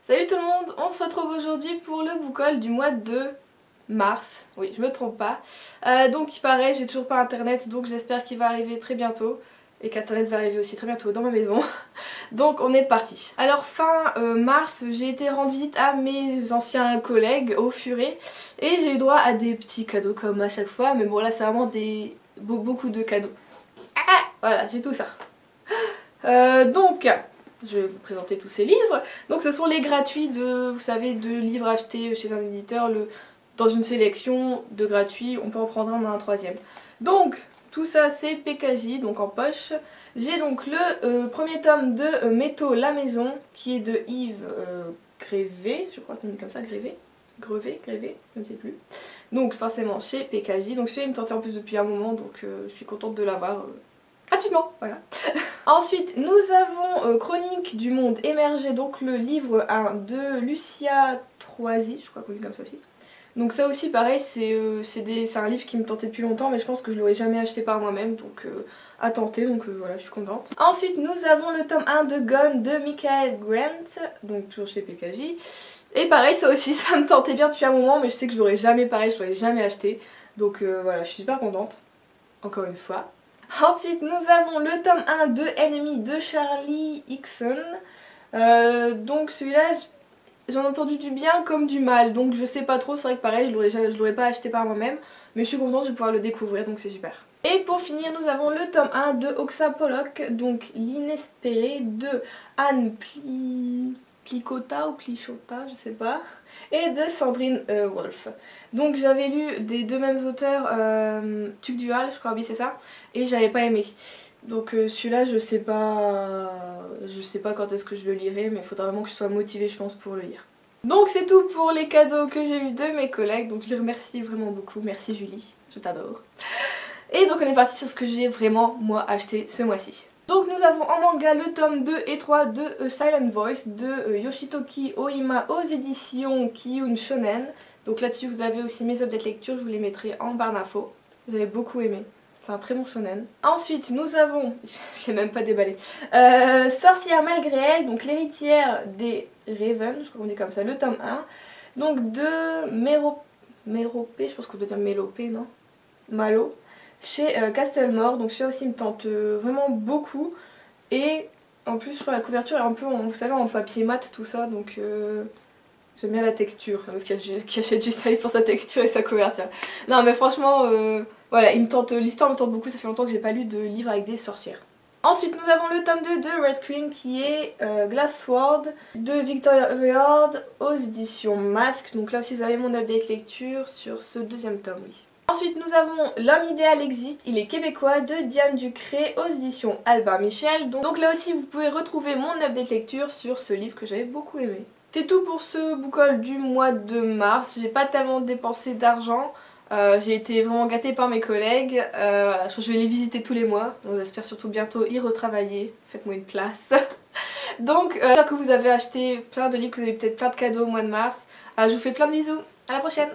Salut tout le monde, on se retrouve aujourd'hui pour le book haul du mois de mars. Oui, je me trompe pas. Donc pareil, j'ai toujours pas internet, donc j'espère qu'il va arriver très bientôt. Et qu'internet va arriver aussi très bientôt dans ma maison. Donc on est parti. Alors fin mars, j'ai été rendre visite à mes anciens collègues au Furet. Et j'ai eu droit à des petits cadeaux comme à chaque fois. Mais bon là c'est vraiment beaucoup de cadeaux. Ah, voilà, j'ai tout ça. Donc... je vais vous présenter tous ces livres. Donc ce sont les gratuits de, vous savez, de livres achetés chez un éditeur dans une sélection de gratuits. On peut en prendre un troisième. Donc tout ça c'est PKJ, donc en poche. J'ai donc le premier tome de Métaux la maison qui est de Yves Grévé, je crois qu'on dit comme ça, Grévé, je ne sais plus. Donc forcément chez PKJ. Donc celui-là il me tentait en plus depuis un moment, donc je suis contente de l'avoir gratuitement, voilà. Ensuite, nous avons Chronique du monde émergé, donc le livre 1 de Lucia Troisi, je crois qu'on dit comme ça aussi. Donc ça aussi pareil, c'est un livre qui me tentait depuis longtemps, mais je pense que je l'aurais jamais acheté par moi-même, donc à tenter, donc voilà, je suis contente. Ensuite, nous avons le tome 1 de Gone de Michael Grant, donc toujours chez PKJ. Et pareil, ça aussi, ça me tentait bien depuis un moment, mais je sais que je l'aurais jamais acheté. Donc voilà, je suis super contente, encore une fois. Ensuite, nous avons le tome 1 de Enemy de Charlie Hickson. Donc celui-là, j'en ai entendu du bien comme du mal. Donc je sais pas trop, c'est vrai que pareil, je l'aurais pas acheté par moi-même. Mais je suis contente de pouvoir le découvrir, donc c'est super. Et pour finir, nous avons le tome 1 de Oxa Pollock, donc L'inespéré de Anne Plicota ou Plichota, je sais pas, et de Sandrine Wolf. Donc j'avais lu des deux mêmes auteurs, Tuc Dual, je crois, oui c'est ça, et j'avais pas aimé. Donc celui-là je sais pas quand est-ce que je le lirai, mais il faudra vraiment que je sois motivée je pense pour le lire. Donc c'est tout pour les cadeaux que j'ai eu de mes collègues, donc je les remercie vraiment beaucoup, merci Julie, je t'adore. Et donc on est parti sur ce que j'ai vraiment moi acheté ce mois-ci. Donc nous avons en manga le tome 2 et 3 de Silent Voice de Yoshitoki Oima aux éditions Kiyun Shonen. Donc là-dessus vous avez aussi mes updates lecture, je vous les mettrai en barre d'infos. J'avais beaucoup aimé, c'est un très bon shonen. Ensuite nous avons, je l'ai même pas déballé, Sorcière malgré elle, donc l'héritière des Raven, je crois qu'on dit comme ça, le tome 1. Donc de Méropé, je pense qu'on doit dire Mélopé, non Malo, chez Castlemore, donc celui-là aussi me tente vraiment beaucoup. Et en plus je trouve la couverture est un peu, vous savez, en papier mat tout ça, donc j'aime bien la texture, qui achète juste un livre pour sa texture et sa couverture. Non mais franchement, voilà, l'histoire me tente beaucoup, ça fait longtemps que j'ai pas lu de livre avec des sorcières. Ensuite nous avons le tome 2 de Red Queen qui est Glassword de Victoria Aveyard aux éditions Masque. Donc là aussi vous avez mon update lecture sur ce deuxième tome, oui. Ensuite nous avons L'homme idéal existe, il est québécois de Diane Ducré aux éditions Albin Michel. Donc là aussi vous pouvez retrouver mon update lecture sur ce livre que j'avais beaucoup aimé. C'est tout pour ce book haul du mois de mars, j'ai pas tellement dépensé d'argent. J'ai été vraiment gâtée par mes collègues, voilà, je vais les visiter tous les mois, donc j'espère surtout bientôt y retravailler, faites-moi une place. Donc j'espère que vous avez acheté plein de livres, que vous avez peut-être plein de cadeaux au mois de mars. Je vous fais plein de bisous, à la prochaine!